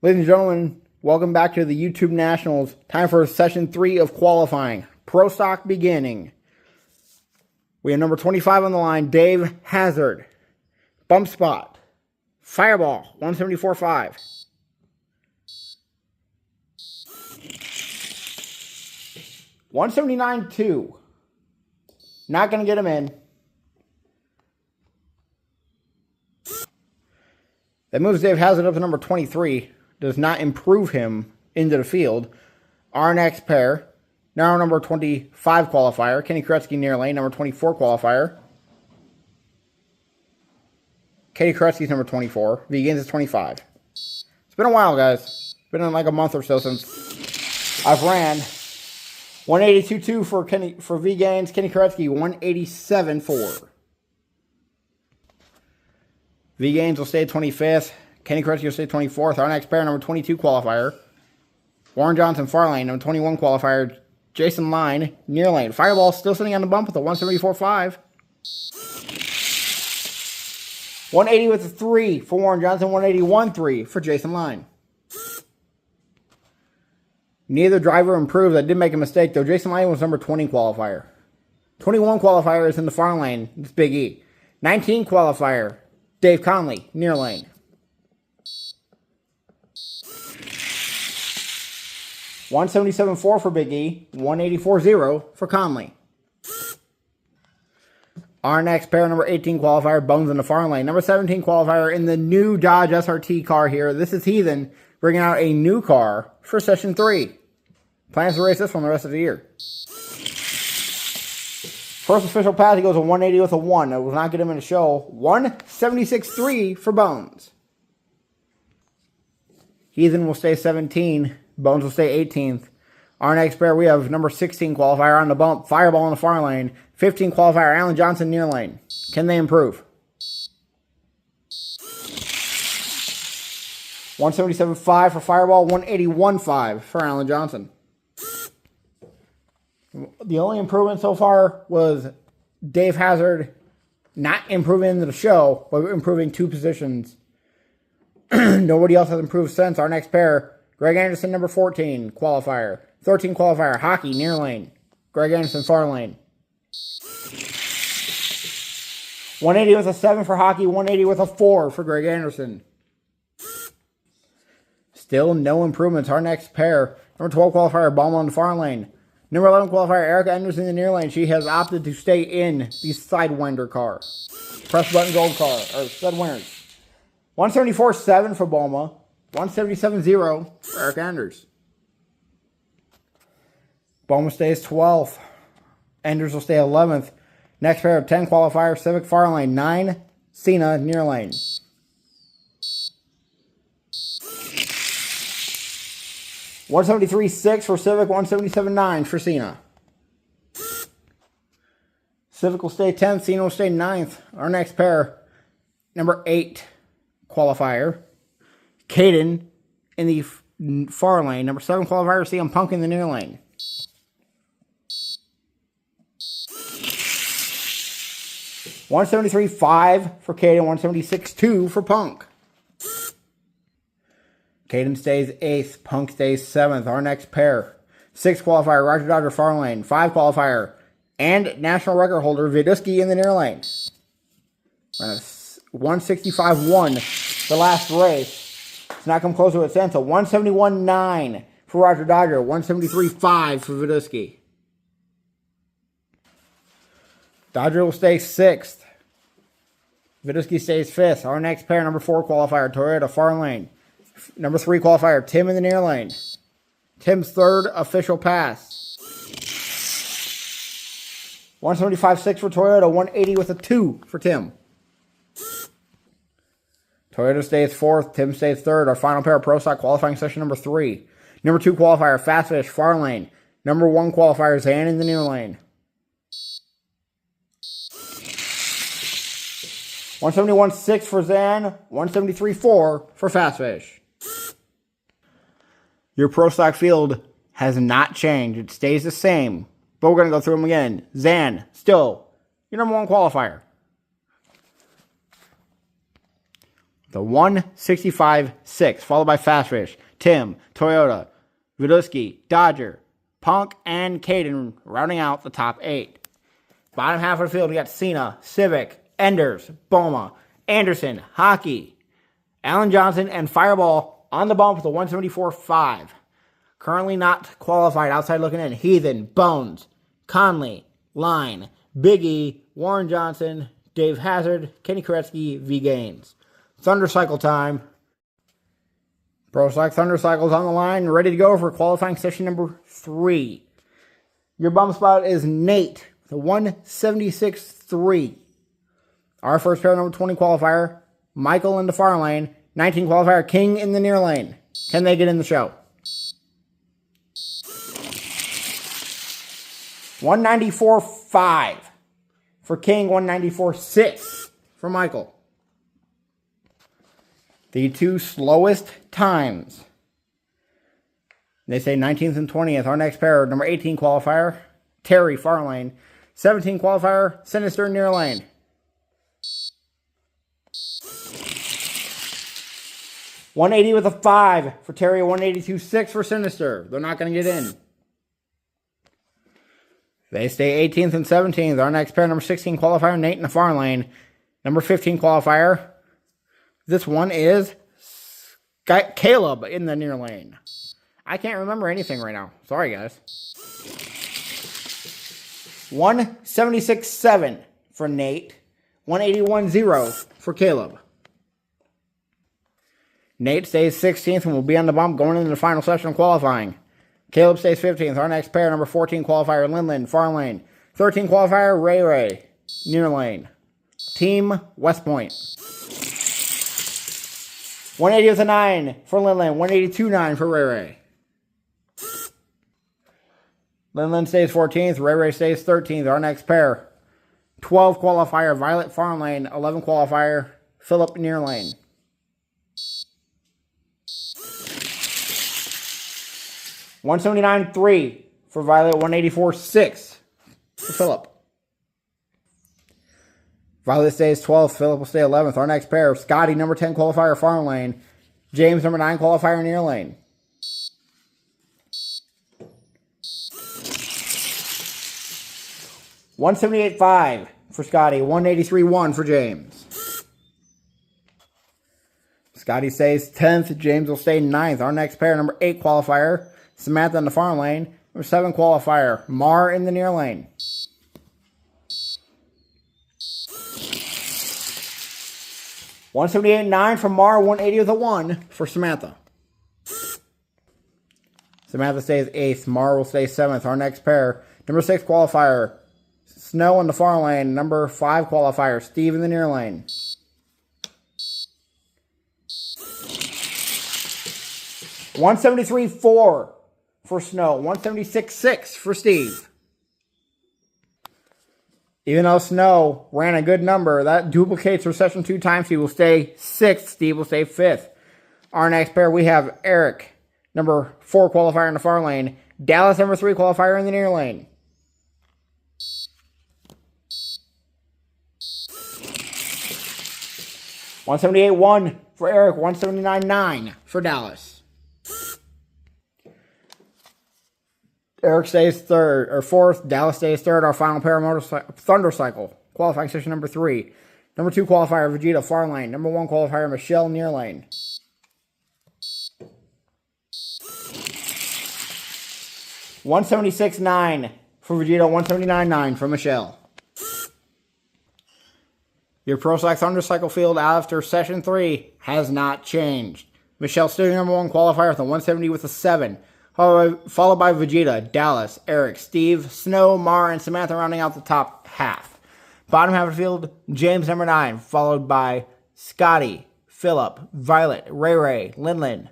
Ladies and gentlemen, welcome back to the YouTube Nationals. Time for session 3 of qualifying. Pro stock beginning. We have number 25 on the line, Dave Hazard. Bump spot. Fireball, 174.5. $179.2. Not going to get him in. That moves Dave Hazard up to number 23. Does not improve him into the field. Our next pair, now number 25 qualifier, Kenny Koretsky near lane, number 24 qualifier. Kenny Koretsky's number 24. V Gaines is 25. It's been a while, guys. It's been like a month or so since I've ran. 182.2 for V Gaines, Kenny Koretsky 187.4. V Gaines will stay 25th. Kenny Koretsky will stay 24th. Our next pair, number 22 qualifier. Warren Johnson, far lane. Number 21 qualifier, Jason Line, near lane. Fireball still sitting on the bump with a 174.5. 180 with a 3 for Warren Johnson. 181.3 for Jason Line. Neither driver improved. I did make a mistake, though. Jason Line was number 20 qualifier. 21 qualifier is in the far lane. It's Big E. 19 qualifier, Dave Conley, near lane. 177.4 for Big E, 184.0 for Conley. Our next pair, number 18 qualifier, Bones in the far lane. Number 17 qualifier in the new Dodge SRT car here. This is Heathen bringing out a new car for session 3. Plans to race this one the rest of the year. First official pass, he goes a 180 with a 1. That will not get him in the show. 176.3 for Bones. Heathen will stay 17. Bones will stay 18th. Our next pair, we have number 16 qualifier on the bump. Fireball in the far lane. 15 qualifier, Alan Johnson near lane. Can they improve? 177.5 for Fireball. 181.5 for Alan Johnson. The only improvement so far was Dave Hazard not improving into the show, but improving 2 positions. Nobody else has improved since. Our next pair, Greg Anderson, number 14, qualifier. 13 qualifier, Hockey, near lane. Greg Anderson, far lane. 180 with a 7 for Hockey, 180 with a 4 for Greg Anderson. Still no improvements. Our next pair, number 12 qualifier, Baum on the far lane. Number 11 qualifier, Erica Anderson in the near lane. She has opted to stay in the Sidewinder car. Press button gold car, or Sidewinders. 174.7 for Boma. 177.0 for Eric Anders. Boma stays 12th. Anders will stay 11th. Next pair of 10 qualifier, Civic far lane. 9, Cena near lane. 173.6 for Civic, 177.9 for Cena. Civic will stay 10th, Cena will stay 9th. Our next pair, number 8 qualifier, Caden in the far lane. Number 7 qualifier, CM Punk in the near lane. 173.5 for Caden, 176.2 for Punk. Caden stays 8th, Punk stays 7th. Our next pair, 6 qualifier, Roger Dodger far lane. 5 qualifier, and national record holder, Vidusky in the near lane. 165.1 the last race. It's not come close to its end. So 171.9 for Roger Dodger. 173.5 for Vidusky. Dodger will stay 6th. Vidusky stays 5th. Our next pair, number 4 qualifier, Toyota far lane. Number 3 qualifier, Tim in the near lane. Tim's 3rd official pass. 175.6 for Toyota. 180 with a 2 for Tim. Toyota stays 4th. Tim stays 3rd. Our final pair of Pro Stock qualifying session number 3. Number 2 qualifier, Fast Fish, far lane. Number 1 qualifier, Zan in the near lane. 171.6 for Zan. 173.4 for Fast Fish. Your Pro Stock field has not changed. It stays the same. But we're going to go through them again. Zan, still your number 1 qualifier. a 165.6, followed by Fast Fish, Tim, Toyota, Vidusky, Dodger, Punk, and Caden rounding out the top 8. Bottom half of the field, we got Cena, Civic, Enders, Boma, Anderson, Hockey, Allen Johnson, and Fireball on the bump with a 174.5. Currently not qualified outside looking in. Heathen, Bones, Conley, Line, Biggie, Warren Johnson, Dave Hazard, Kenny Koretsky, V Gaines. Thunder Cycle time. Pro Select Thunder Cycle's on the line, ready to go for qualifying session number 3. Your bump spot is Nate, the 176.3. Our first pair, number 20 qualifier, Michael in the far lane. 19 qualifier, King in the near lane. Can they get in the show? 194.5 for King, 194.6 for Michael. The two slowest times. They say 19th and 20th. Our next pair, number 18 qualifier, Terry, far lane. 17 qualifier, Sinister, near lane. .180 with a 5 for Terry, 182.6 for Sinister. They're not going to get in. They stay 18th and 17th. Our next pair, number 16 qualifier, Nate in the far lane. Number 15 qualifier, this one is Caleb in the near lane. I can't remember anything right now. Sorry, guys. 176.7 for Nate. 181.0 for Caleb. Nate stays 16th and will be on the bump going into the final session of qualifying. Caleb stays 15th. Our next pair, number 14 qualifier, Linland, far lane. 13 qualifier, Ray, near lane. Team West Point. 180 with a 9 for Linland. 182.9 for Ray. Linland stays 14th. Ray stays 13th. Our next pair, 12 qualifier, Violet, far lane. 11 qualifier, Philip, near lane. 179.3 for Violet, 184.6 for Philip. Violet stays 12th, Philip will stay 11th. Our next pair, Scotty, number 10 qualifier, far lane. James, number 9 qualifier, near lane. $178.5 for Scotty, 183.1 for James. Scotty stays 10th, James will stay 9th. Our next pair, number 8 qualifier, Samantha in the far lane. Number 7 qualifier, Mar in the near lane. $178.9 for Mar, 180 with a 1 for Samantha. Samantha stays 8th, Mar will stay 7th. Our next pair, number 6 qualifier, Snow in the far lane. Number 5 qualifier, Steve in the near lane. $173.4 for Snow, 176.6 for Steve. Even though Snow ran a good number, that duplicates for session 2 times. He will stay 6th. Steve will stay 5th. Our next pair, we have Eric, number 4 qualifier in the far lane. Dallas, number 3 qualifier in the near lane. $178.1 for Eric, 179.9 for Dallas. Eric stays 3rd, or 4th. Dallas stays 3rd. Our final pair of Thunder Cycle. Qualifying session number 3. Number 2 qualifier, Vegeta, far lane. Number 1 qualifier, Michelle, near lane. $176.9 for Vegeta, 179.9 for Michelle. Your Pro Select Thunder Cycle field after session 3 has not changed. Michelle still number 1 qualifier with a 170 with a 7. Followed by Vegeta, Dallas, Eric, Steve, Snow, Mar, and Samantha rounding out the top half. Bottom half of the field, James, number 9, followed by Scotty, Philip, Violet, Ray, Linland.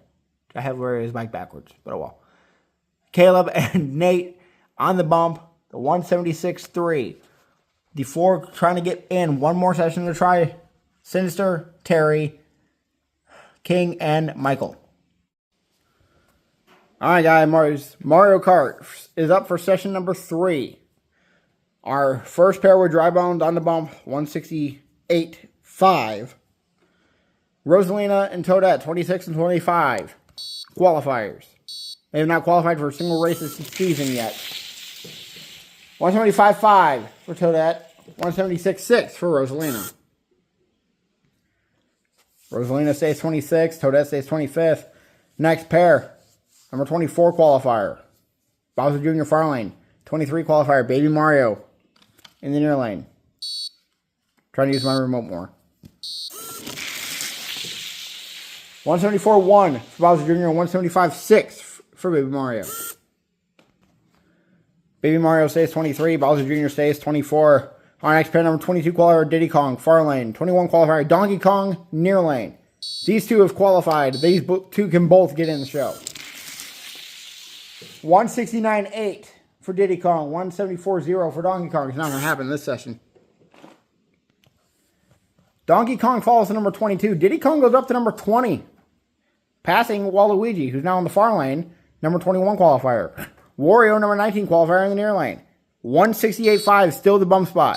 I have his mic backwards, but oh well. Caleb and Nate on the bump, the 176.3. The 4 trying to get in. One more session to try. Sinister, Terry, King, and Michael. Alright guys, Mario Kart is up for session number 3. Our first pair were dry bones on the bump, 168.5. Rosalina and Toadette, 26 and 25. Qualifiers. They have not qualified for a single race this season yet. 175.5 for Toadette. 176.6 for Rosalina. Rosalina stays 26. Toadette stays 25th. Next pair. Number 24 qualifier. Bowser Jr. far lane. 23 qualifier. Baby Mario in the near lane. Trying to use my remote more. 174.1 for Bowser Jr. and 175.6 for Baby Mario. Baby Mario stays 23. Bowser Jr. stays 24. Our next pair, number 22 qualifier, Diddy Kong, far lane. 21 qualifier, Donkey Kong, near lane. These two have qualified. These two can both get in the show. 169.8 for Diddy Kong. 174.0 for Donkey Kong. It's not going to happen this session. Donkey Kong falls to number 22. Diddy Kong goes up to number 20. Passing Waluigi, who's now in the far lane. Number 21 qualifier. Wario, number 19 qualifier in the near lane. 168.5, still the bump spot.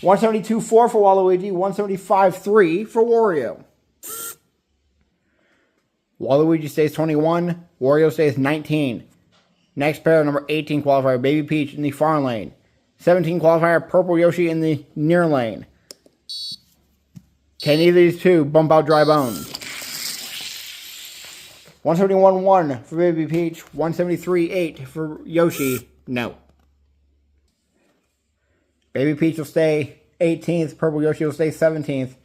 172.4 for Waluigi, 175.3 for Wario. Waluigi stays 21, Wario stays 19. Next pair, number 18 qualifier, Baby Peach in the far lane. 17 qualifier, Purple Yoshi in the near lane. Can either of these two bump out Dry Bones? 171.1 for Baby Peach. 173.8 for Yoshi. No. Baby Peach will stay 18th. Purple Yoshi will stay 17th.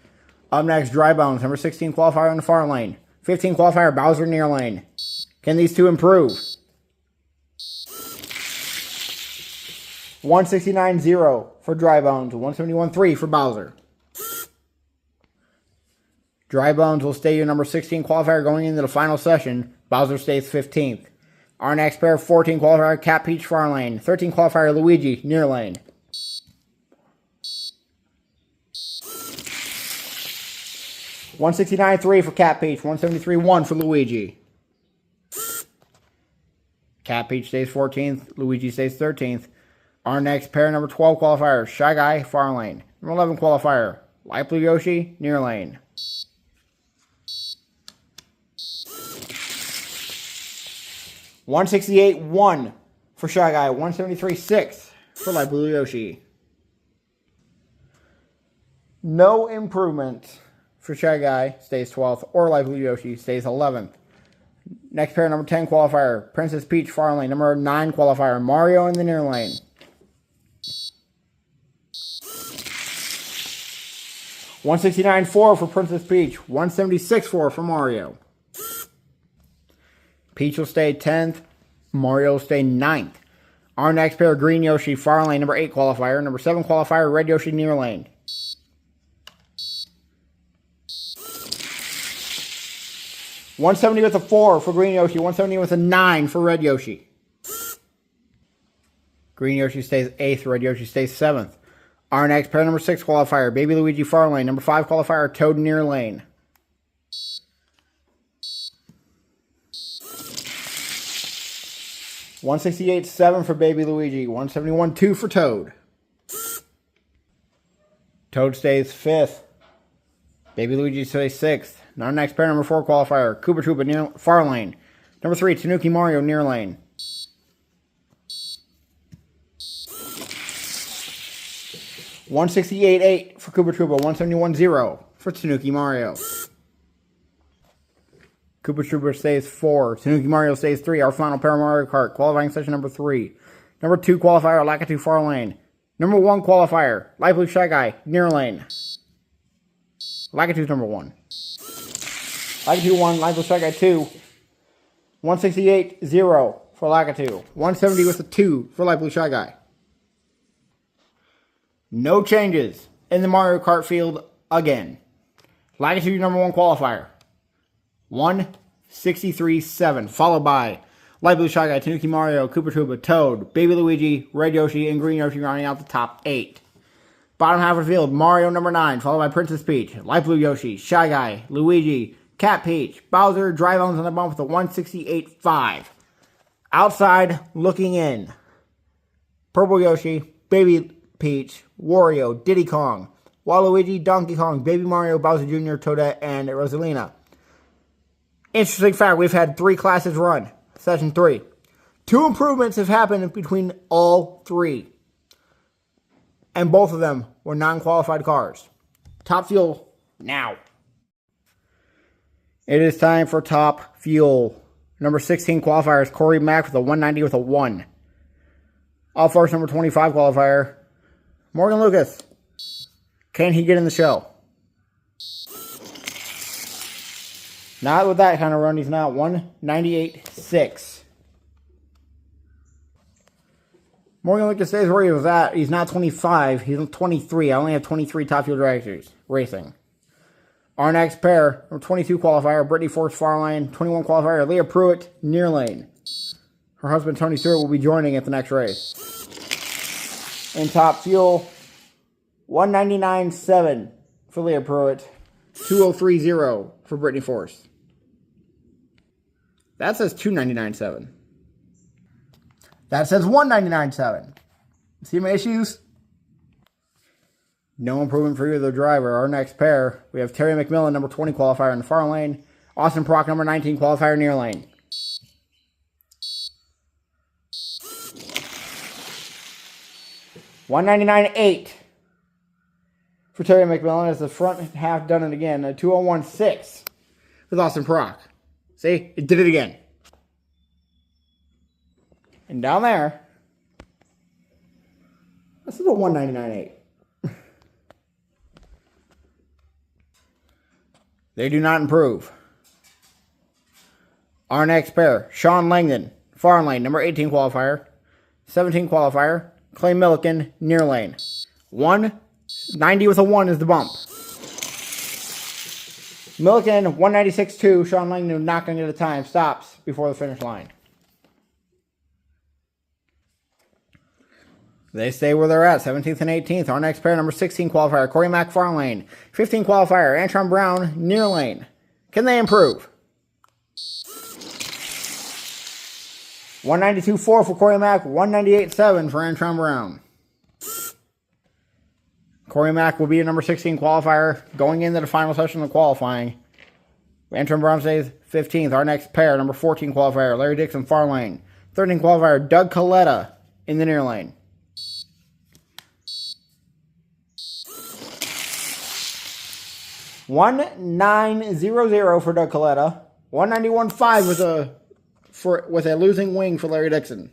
Up next, Dry Bones. Number 16 qualifier in the far lane. 15 qualifier, Bowser near lane. Can these two improve? 169.0 for Dry Bones. 171.3 for Bowser. Dry Bones will stay your number 16 qualifier going into the final session. Bowser stays 15th. Our next pair, 14 qualifier, Cat Peach far lane. 13 qualifier, Luigi near lane. $169.3 for Cat Peach. $173.1 for Luigi. Cat Peach stays 14th. Luigi stays 13th. Our next pair, number 12 qualifier, Shy Guy far lane. Number 11 qualifier, Light Blue Yoshi near lane. $168.1 for Shy Guy. $173.6 for Light Blue Yoshi. No improvement for Shy Guy, stays 12th, or Light Blue Yoshi stays 11th. Next pair, number 10 qualifier, Princess Peach far lane. Number 9 qualifier, Mario in the near lane. $169.4 for Princess Peach. $176.4 for Mario. Peach will stay 10th. Mario will stay 9th. Our next pair, Green Yoshi, far lane, number 8 qualifier. Number 7 qualifier, Red Yoshi, near lane. $170 with a 4 for Green Yoshi. $170 with a 9 for Red Yoshi. Green Yoshi stays 8th. Red Yoshi stays 7th. Our next pair, number 6 qualifier, Baby Luigi, far lane. Number 5 qualifier, Toad, near lane. $168.7 for Baby Luigi. $171.2 for Toad. Toad stays 5th. Baby Luigi stays 6th. Now our next pair, number 4 qualifier, Koopa Troopa, near far lane. Number 3, Tanuki Mario, near lane. $168.8 for Koopa Troopa. $171.0 for Tanuki Mario. Koopa Troopa stays 4. Tanuki Mario stays 3. Our final pair of Mario Kart. Qualifying session number 3. Number 2 qualifier, Lakitu far lane. Number 1 qualifier, Light Blue Shy Guy, near lane. Lakitu's number 1. Lakitu 1, Light Blue Shy Guy 2. 168.0 for Lakitu. 170 with a 2 for Light Blue Shy Guy. No changes in the Mario Kart field again. Lakitu number 1 qualifier. 163.7, followed by Light Blue Shy Guy, Tanuki Mario, Koopa Troopa, Toad, Baby Luigi, Red Yoshi, and Green Yoshi rounding out the top 8. Bottom half of the field, Mario number 9, followed by Princess Peach, Light Blue Yoshi, Shy Guy, Luigi, Cat Peach, Bowser, Dry Bones on the bump with a 168.5. Outside, looking in, Purple Yoshi, Baby Peach, Wario, Diddy Kong, Waluigi, Donkey Kong, Baby Mario, Bowser Jr., Toadette, and Rosalina. Interesting fact, we've had 3 classes run. Session 3. 2 improvements have happened between all 3. And both of them were non-qualified cars. Top fuel now. It is time for top fuel. Number 16 qualifier is Corey Mack with a 190 with a 1. All first, number 25 qualifier, Morgan Lucas. Can he get in the show? Not with that kind of run. He's not. 198.6. Morgan Lucas stays where he was at. He's not 25. He's 23. I only have 23 top fuel drivers racing. Our next pair, number 22 qualifier, Brittany Force, far lane. 21 qualifier, Leah Pruitt, near lane. Her husband, Tony Stewart, will be joining at the next race. In top fuel, 199.7 for Leah Pruitt, 203.0 for Brittany Force. That says 299.7. That says 199.7. See my issues? No improvement for either driver. Our next pair, we have Terry McMillan, number 20 qualifier in the far lane. Austin Prock, number 19 qualifier, near lane. $199.8 for Terry McMillan as the front half done it again. A 201.6 with Austin Prock. See, it did it again. And down there, this is a 199.8. They do not improve. Our next pair, Sean Langdon, far lane, number 18 qualifier, 17 qualifier, Clay Milliken, near lane. 190 with a 1 is the bump. Milliken, 196.2, Sean Langdon not going to get a time, stops before the finish line. They stay where they're at, 17th and 18th. Our next pair, number 16 qualifier, Corey Mack, far lane. 15 qualifier, Antron Brown, near lane. Can they improve? 192.4 for Corey Mack, 198.7 for Antron Brown. Corey Mack will be a number 16 qualifier going into the final session of qualifying. Antron Brown stays 15th. Our next pair, number 14 qualifier, Larry Dixon, far lane. 13 qualifier, Doug Coletta in the near lane. 1900 for Doug Coletta. 191.5 with a losing wing for Larry Dixon.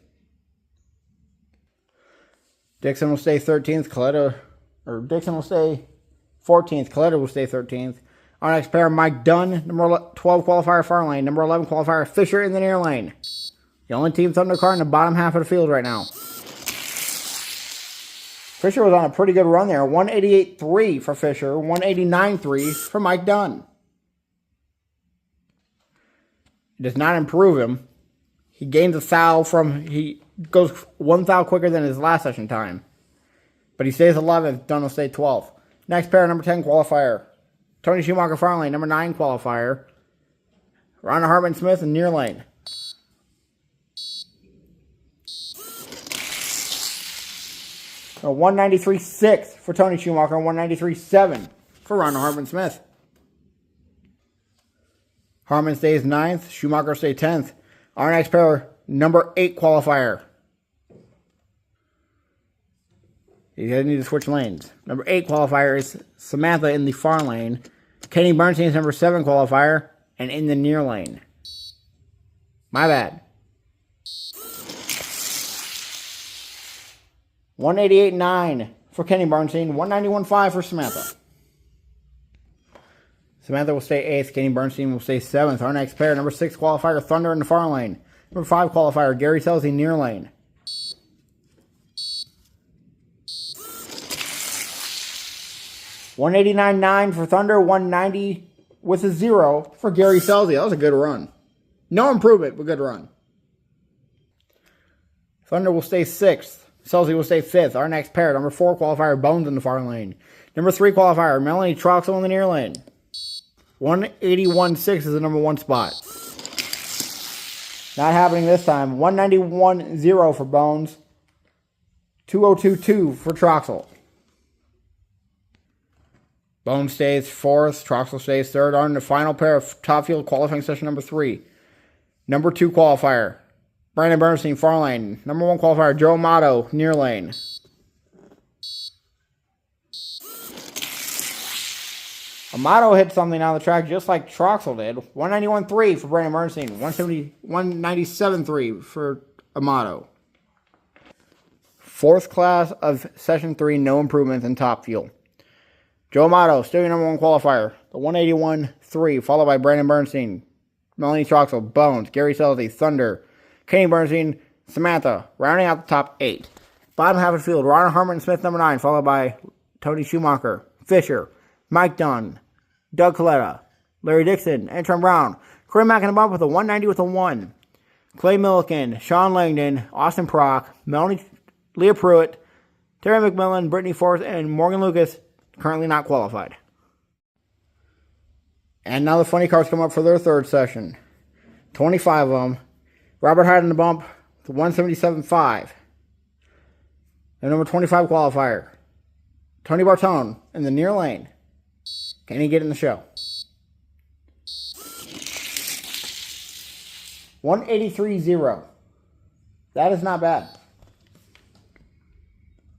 Dixon will stay 13th. Dixon will stay 14th. Coletta will stay 13th. Our next pair, Mike Dunn, number 12 qualifier, far lane. Number 11 qualifier, Fisher in the near lane. The only team Thunder car in the bottom half of the field right now. Fisher was on a pretty good run there. 188.3 for Fisher. 189.3 for Mike Dunn. It does not improve him. He gains a foul he goes 1 foul quicker than his last session time. But he stays 11th. Dunn will stay 12th. Next pair, number 10 qualifier. Tony Schumacher, far lane. Number 9 qualifier. Rhonda Hartman Smith in near lane. A 193.6 for Tony Schumacher, 193.7 for Rhonda Hartman Smith. Hartman stays 9th, Schumacher stays 10th. Our next pair, number 8 qualifier. You guys need to switch lanes. Number 8 qualifier is Samantha in the far lane. Kenny Bernstein is number 7 qualifier and in the near lane. My bad. 188.9 for Kenny Bernstein, 191.5 for Samantha. Samantha will stay 8th, Kenny Bernstein will stay 7th. Our next pair, number 6 qualifier, Thunder in the far lane. Number 5 qualifier, Gary Selzy, near lane. $189.9 for Thunder, 190 with a 0 for Gary Selzy. That was a good run. No improvement, but good run. Thunder will stay 6th. Selzy will stay 5th. Our next pair, number 4 qualifier, Bones in the far lane. Number 3 qualifier, Melanie Troxel in the near lane. 181.6 is the number 1 spot. Not happening this time. 191.0 for Bones. 202.2 for Troxel. Bone stays fourth. Troxel stays third. On the final pair of top field qualifying session number 3. Number 2 qualifier, Brandon Bernstein, far lane. Number 1 qualifier, Joe Amato, near lane. Amato hit something on the track just like Troxel did. 191.3 for Brandon Bernstein. 197.3 for Amato. 4th class of Session 3, no improvements in top fuel. Joe Amato, still your number 1 qualifier. The 181.3, followed by Brandon Bernstein, Melanie Troxel, Bones, Gary Selzy, Thunder, Kenny Bernstein, Samantha, rounding out the top 8. Bottom half of the field, Ron Harmon Smith, number 9, followed by Tony Schumacher, Fisher, Mike Dunn, Doug Coletta, Larry Dixon, Antron Brown, Corey Mack in the bump with a 190 with a 1. Clay Milliken, Sean Langdon, Austin Prock, Melanie, Leah Pruitt, Terry McMillan, Brittany Forrest, and Morgan Lucas, currently not qualified. And now the funny cars come up for their 3rd session. 25 of them. Robert Hyde in the bump with 177.5. The number 25 qualifier, Tony Bartone in the near lane. Can he get in the show? 183.0. That is not bad.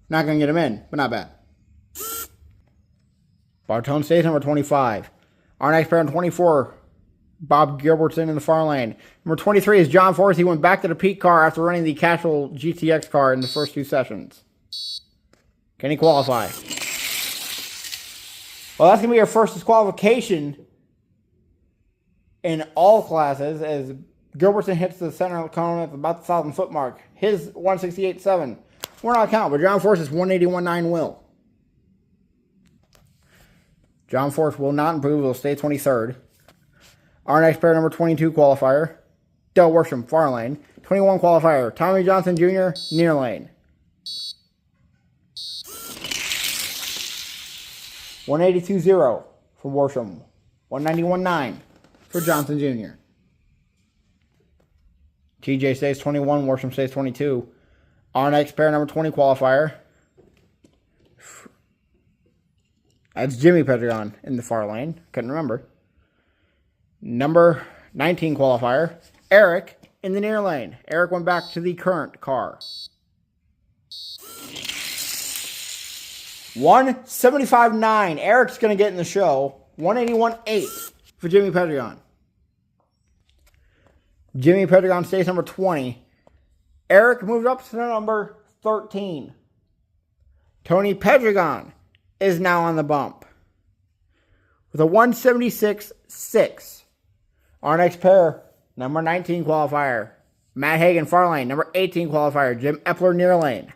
Not going to get him in, but not bad. Bartone stays number 25. Our next pair on 24, Bob Gilbertson in the far lane. Number 23 is John Forrest. He went back to the peak car after running the casual GTX car in the first 2 sessions. Can he qualify? Well, that's going to be your first disqualification in all classes as Gilbertson hits the center of the cone at about the 1,000-foot mark. His 168.7. We're not counting, but John Forrest's 181.9 will. John Forrest will not improve. He'll stay 23rd. Our next pair, number 22 qualifier, Del Worsham, far lane. 21 qualifier, Tommy Johnson Jr., near lane. 182.0 for Worsham. 191.9 for Johnson Jr. TJ stays 21, Worsham stays 22. Our next pair, number 20 qualifier, that's Jimmy Pedregon in the far lane. Couldn't remember. Number 19 qualifier, Eric in the near lane. Eric went back to the current car. 175.9. Eric's going to get in the show. 181.8 for Jimmy Pedregon. Jimmy Pedregon stays number 20. Eric moved up to number 13. Tony Pedregon is now on the bump with a 176.6. Our next pair, number 19 qualifier, Matt Hagan, far lane. Number 18 qualifier, Jim Epler, near lane.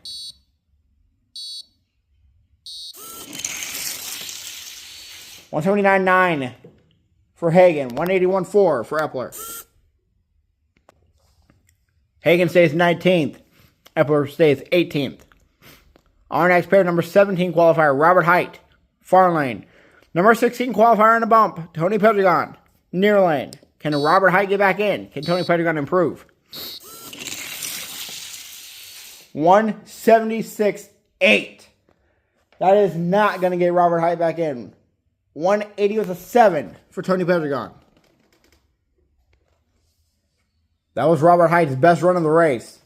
179.9 for Hagan. 181.4 for Epler. Hagan stays 19th. Epler stays 18th. Our next pair, number 17 qualifier, Robert Height, far lane. Number 16 qualifier on the bump, Tony Pedregon, near lane. Can Robert Height get back in? Can Tony Pedregon improve? 176.8. That is not going to get Robert Height back in. 180 with a 7 for Tony Pedregon. That was Robert Height's best run of the race.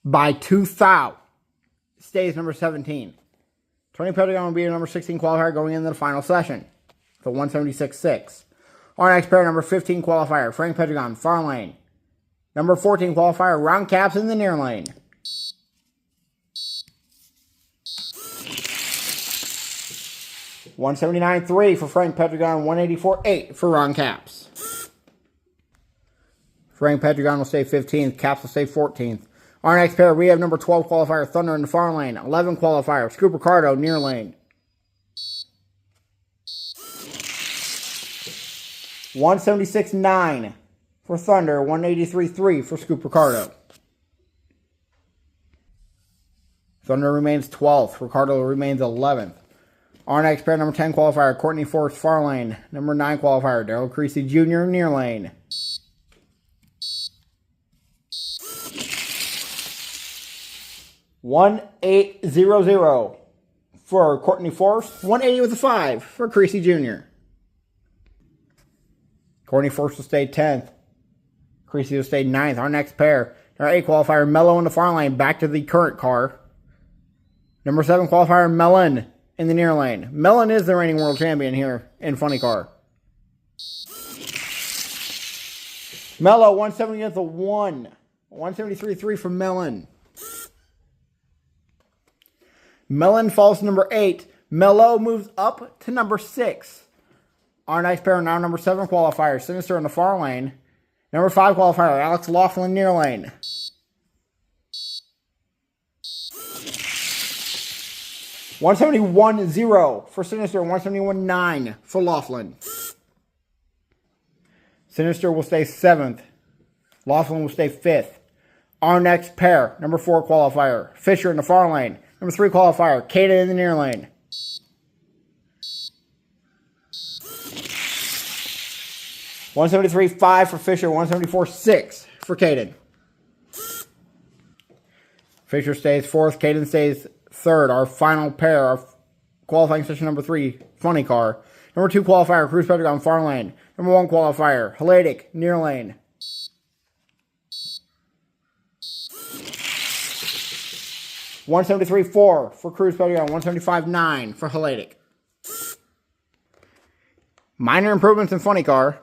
By 2,000. Stays number 17. Tony Pedregon will be your number 16 qualifier going into the final session. The 176.6. Our next pair, number 15 qualifier, Frank Pedregon, far lane. Number 14 qualifier, Ron Capps in the near lane. 179.3 for Frank Pedregon, 184.8 for Ron Capps. Frank Pedregon will stay 15th, Capps will stay 14th. Our next pair, we have number 12 qualifier, Thunder in the far lane. 11 qualifier, Scoop Ricardo, near lane. 176.9 for Thunder, 183.3 for Scoop Ricardo. Thunder remains 12th, Ricardo remains 11th. Our next pair, number 10 qualifier, Courtney Forrest, far lane. Number 9 qualifier, Darrell Creasy Jr., near lane. 180.0 for Courtney Forrest. 180 with a 5 for Creasy Jr. Courtney Forrest will stay 10th. Creasy will stay 9th. Our next pair. Our 8 qualifier, Mello in the far lane, back to the current car. Number 7 qualifier, Mellon in the near lane. Mellon is the reigning world champion here in funny car. Mello, 170 with a 1. 173.3 for Mellon. Mellon falls to number 8. Mello moves up to number 6. Our next pair, now number 7 qualifier, Sinister in the far lane. Number 5 qualifier, Alex Laughlin near lane. $171.0 for Sinister, $171.9 for Laughlin. Sinister will stay 7th. Laughlin will stay 5th. Our next pair, number 4 qualifier, Fisher in the far lane. Number 3 qualifier, Caden in the near lane. $173.5 for Fisher, $174.6 for Caden. Fisher stays 4th, Caden stays 3rd. Our final pair, our qualifying session number 3, funny car. Number 2 qualifier, Cruz Pedregon far lane. Number 1 qualifier, Haladik near lane. $173.4 for Cruz Pedregon, $175.9 for Haladik. Minor improvements in funny car.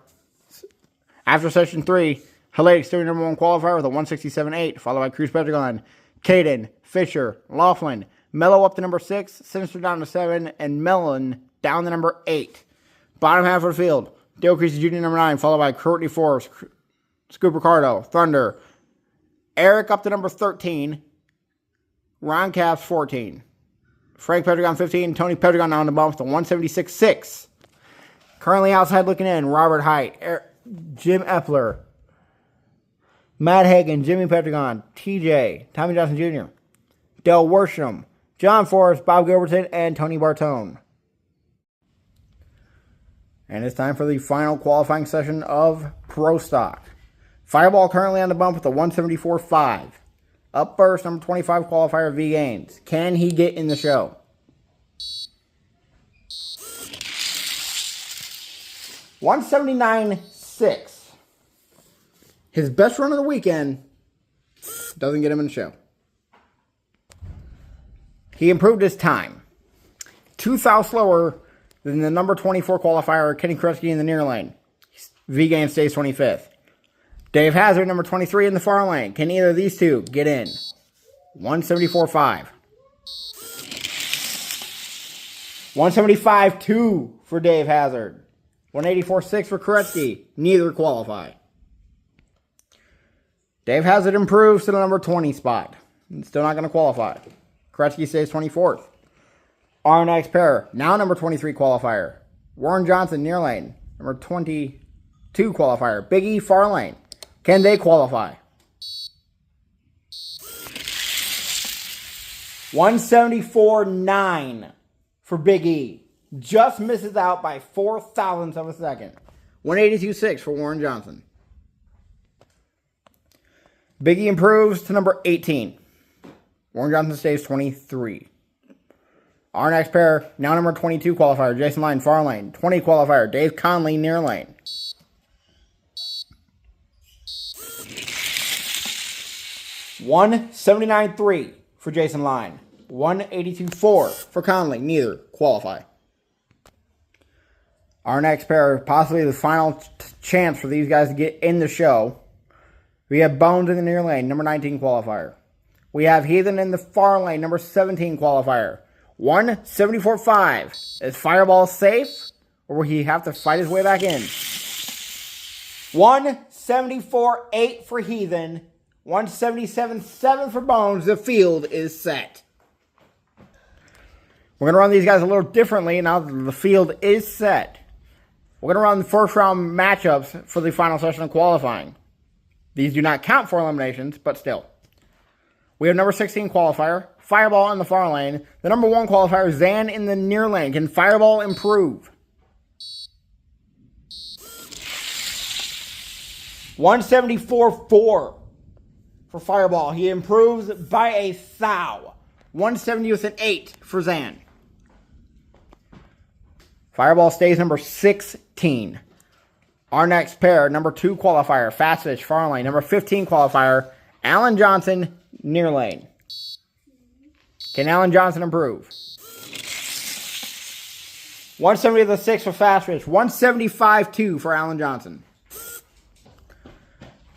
After session 3, Haladik still number 1 qualifier with a 167.8, followed by Cruz Pedregon, Caden, Fisher, Laughlin, Mello up to number 6, Sinister down to 7, and Mellon down to number 8. Bottom half of the field, Dale Creasy Jr. number 9, followed by Courtney Forrest, Scoop Ricardo, Thunder, Eric up to number 13, Ron Capps 14, Frank Pedregon 15, Tony Pedregon down the bump to 176.6. Currently outside looking in, Robert Height, Jim Epler, Matt Hagan, Jimmy Pedregon, TJ, Tommy Johnson Jr., Del Worsham, John Forrest, Bob Gilbertson, and Tony Bartone. And it's time for the final qualifying session of Pro Stock. Fireball currently on the bump with a 174.5. Up first, number 25 qualifier, V Gaines. Can he get in the show? $179.6. His best run of the weekend doesn't get him in the show. He improved his time. 2 thou slower than the number 24 qualifier, Kenny Kresge in the near lane. V Gaines stays 25th. Dave Hazard, number 23 in the far lane. Can either of these two get in? 174.5. 175.2 for Dave Hazard. 184.6 for Koretsky. Neither qualify. Dave Hazard improves to the number 20 spot. Still not going to qualify. Koretsky stays 24th. Our next pair, now number 23 qualifier, Warren Johnson near lane. Number 22 qualifier, Big E far lane. Can they qualify? 174.9 for Big E. Just misses out by 4 thousandths of a second. 182.6 for Warren Johnson. Big E improves to number 18. Warren Johnson stays 23. Our next pair, now number 22 qualifier, Jason Line far lane. 20 qualifier, Dave Conley near lane. $179.3 for Jason Line. $182.4 for Conley. Neither qualify. Our next pair, possibly the final chance for these guys to get in the show. We have Bones in the near lane, number 19 qualifier. We have Heathen in the far lane, number 17 qualifier. 174.5. Is Fireball safe, or will he have to fight his way back in? 174.8 for Heathen. 177.7 for Bones. The field is set. We're going to run these guys a little differently now that the field is set. We're going to run the first round matchups for the final session of qualifying. These do not count for eliminations, but still. We have number 16 qualifier, Fireball in the far lane. The number 1 qualifier, Zan in the near lane. Can Fireball improve? 174.4 for Fireball. He improves by a thou. 170 with an 8 for Zan. Fireball stays number 16. Our next pair, number 2 qualifier, Fast Fish, far lane. Number 15 qualifier, Alan Johnson, near lane. Can Alan Johnson improve? 170 to the 6 for Fast Fish. 175-2 for Alan Johnson.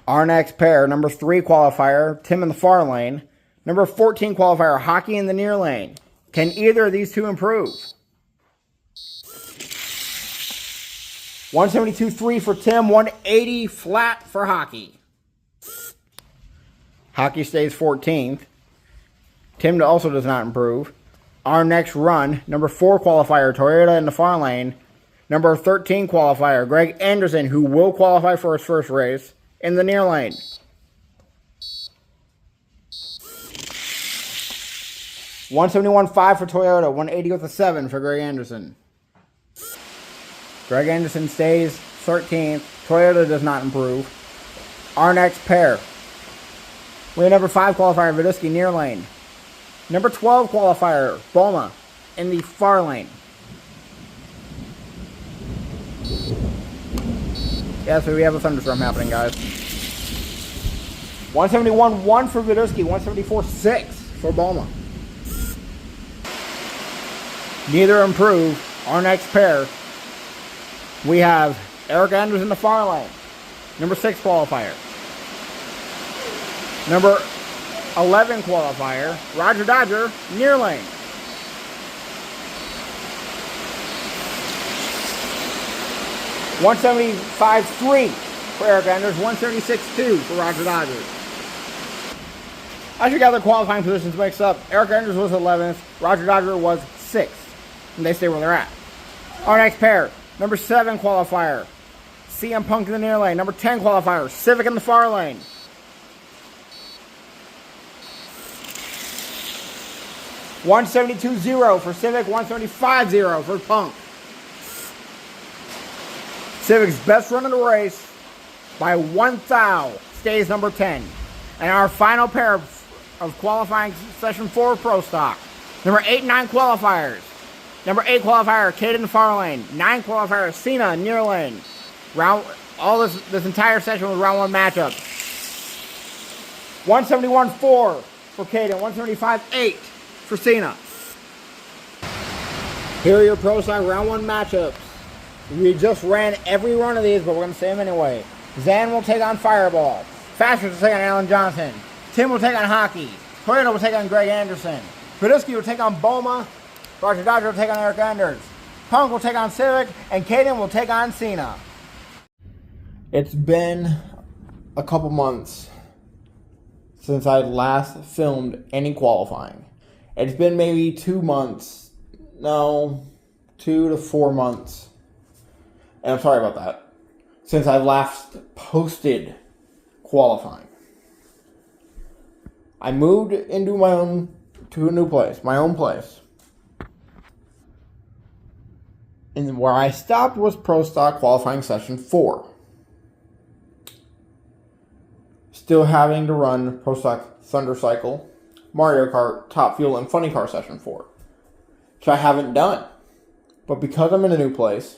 Our next pair, number 3 qualifier, Tim in the far lane. Number 14 qualifier, Hockey in the near lane. Can either of these two improve? 172-3 for Tim. 180 flat for Hockey. Hockey stays 14th. Tim also does not improve. Our next run, number 4 qualifier, Toyota in the far lane. Number 13 qualifier, Greg Anderson, who will qualify for his first race, in the near lane. 171.5 for Toyota, 180 with a 7 for Greg Anderson. Greg Anderson stays 13th. Toyota does not improve. Our next pair, we have number 5 qualifier, Vidusky, near lane. Number 12 qualifier, Boma, in the far lane. Yeah, so we have a thunderstorm happening, guys. 171-1 for Vidusky, 174-6 for Boma. Neither improve. Our next pair, we have Eric Andrews in the far lane. Number 6 qualifier. Number 11 qualifier, Roger Dodger, near lane. $175.3 for Eric Anders, $176.2 for Roger Dodger. As you gather, qualifying positions mixed up. Eric Anders was 11th, Roger Dodger was 6th, and they stay where they're at. Our next pair, number 7 qualifier, CM Punk in the near lane. Number 10 qualifier, Civic in the far lane. $172.0 for Civic, $175.0 for Punk. Civic's best run of the race by 1 thou stays number 10. And our final pair of qualifying session 4 Pro Stock. Number 8 and 9 qualifiers. Number 8 qualifier, Kate in the far lane. 9 qualifier, Cena near lane. This entire session was round 1 matchup. 171.4 for Kate and 175.8 for Cena. Here are your Pro Stock round 1 matchups. We just ran every one of these, but we're going to say them anyway. Zan will take on Fireball. Fast Fish will take on Alan Johnson. Tim will take on Hockey. Toyota will take on Greg Anderson. Vidusky will take on Boma. Roger Dodger will take on Eric Anders. Punk will take on Civic. And Caden will take on Cena. It's been a couple months since I last filmed any qualifying. It's been maybe 2 months. No, 2 to 4 months. And I'm sorry about that. Since I last posted qualifying. I moved into to a new place, my own place. And where I stopped was Pro Stock qualifying session 4. Still having to run Pro Stock Thunder Cycle, Mario Kart, Top Fuel, and Funny Car session 4. Which I haven't done. But because I'm in a new place,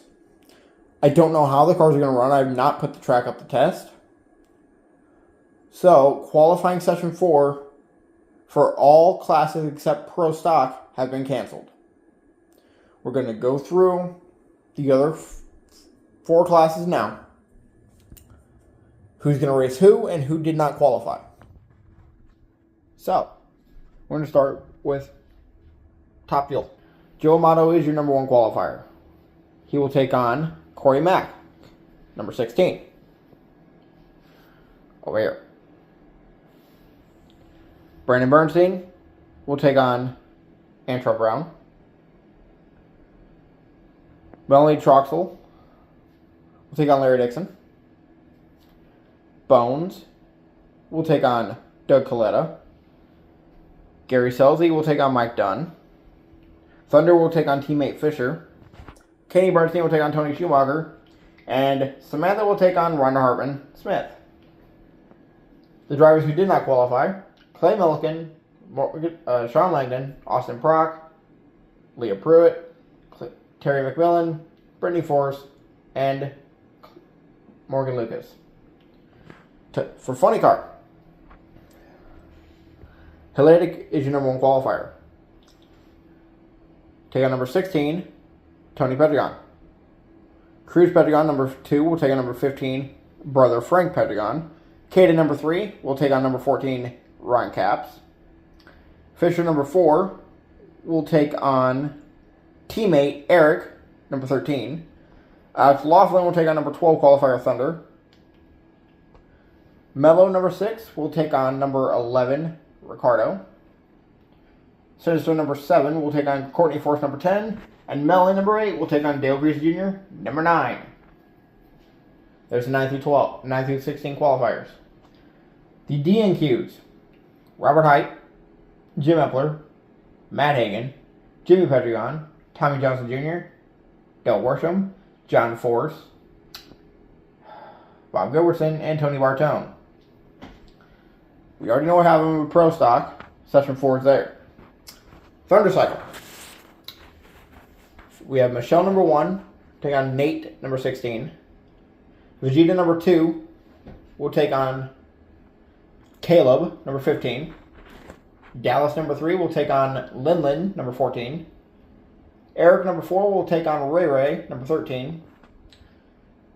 I don't know how the cars are going to run. I have not put the track up to test. So, qualifying session 4 for all classes except Pro Stock have been canceled. We're going to go through the other 4 classes now. Who's going to race who and who did not qualify. So, we're going to start with Top Fuel. Joe Amato is your number 1 qualifier. He will take on Corey Mack, number 16. Over here. Brandon Bernstein will take on Antro Brown. Melanie Troxel will take on Larry Dixon. Bones will take on Doug Coletta. Gary Selzy will take on Mike Dunn. Thunder will take on teammate Fisher. Kenny Bernstein will take on Tony Schumacher. And Samantha will take on Rhonda Hartman Smith. The drivers who did not qualify: Clay Milliken, Sean Langdon, Austin Prock, Leah Pruitt, Terry McMillan, Brittany Forrest, and Morgan Lucas. For funny card, Hellenic is your number 1 qualifier. Take on number 16, Tony Pedregon. Cruz Pedregon, number 2, will take on number 15, brother Frank Pedregon. Kaden, number 3, will take on number 14, Ryan Capps. Fisher, number 4, will take on teammate Eric, number 13. Alex Laughlin will take on number 12 qualifier Thunder. Mello, number 6, will take on number 11, Ricardo. Sinister, number 7, will take on Courtney Force, number 10. And Melanie, number 8, will take on Dale Greasy Jr., number 9. There's the 9 through 12, 9 through 16 qualifiers. The DNQs: Robert Height, Jim Epler, Matt Hagan, Jimmy Pedregon, Tommy Johnson Jr., Del Worsham, John Force, Bob Gilbertson, and Tony Bartone. We already know what happened with Pro Stock. Session 4 is there. Thunder Cycle. We have Michelle, number 1, take on Nate, number 16. Vegeta, number 2, will take on Caleb, number 15. Dallas, number 3, will take on Linlin, number 14. Eric, number 4, will take on Ray Ray, number 13.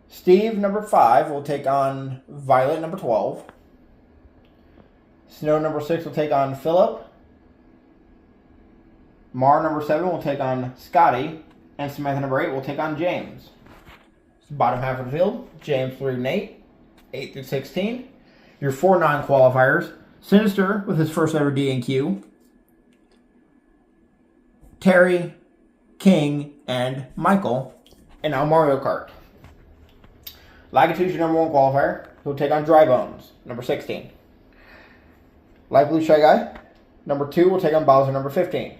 Steve, number 5, will take on Violet, number 12. Snow, number 6, will take on Philip. Mar, number 7, will take on Scotty. And Samantha, number 8, will take on James. Bottom half of the field, James through Nate, 8 through 16. Your 4 non-qualifiers: Sinister with his first ever DNQ, Terry, King, and Michael. And now Mario Kart. Lagatu's your number 1 qualifier. He'll take on Dry Bones, number 16. Light Blue Shy Guy, number 2, will take on Bowser, number 15.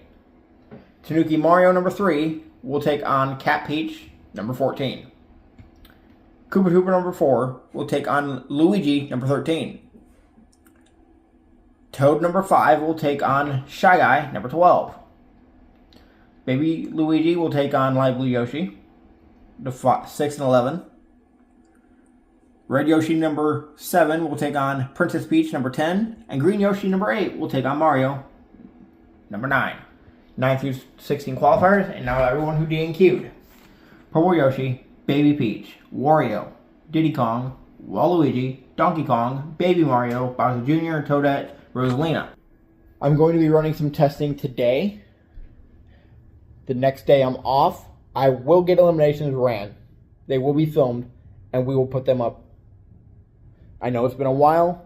Tanuki Mario, number 3, will take on Cat Peach, number 14. Koopa Troopa, number 4, will take on Luigi, number 13. Toad, number 5, will take on Shy Guy, number 12. Baby Luigi will take on Light Blue Yoshi, the 6 and 11. Red Yoshi, number 7, will take on Princess Peach, number 10. And Green Yoshi, number 8, will take on Mario, number 9. 9 through 16 qualifiers, and now everyone who DNQ'd. Purple Yoshi, Baby Peach, Wario, Diddy Kong, Waluigi, Donkey Kong, Baby Mario, Bowser Jr., Toadette, Rosalina. I'm going to be running some testing today. The next day I'm off. I will get eliminations ran. They will be filmed, and we will put them up. I know it's been a while.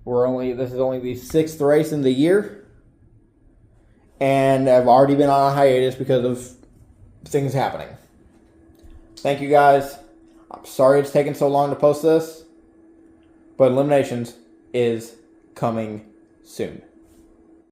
This is only the 6th race in the year. And I've already been on a hiatus because of things happening. Thank you guys. I'm sorry it's taken so long to post this. But eliminations is coming soon.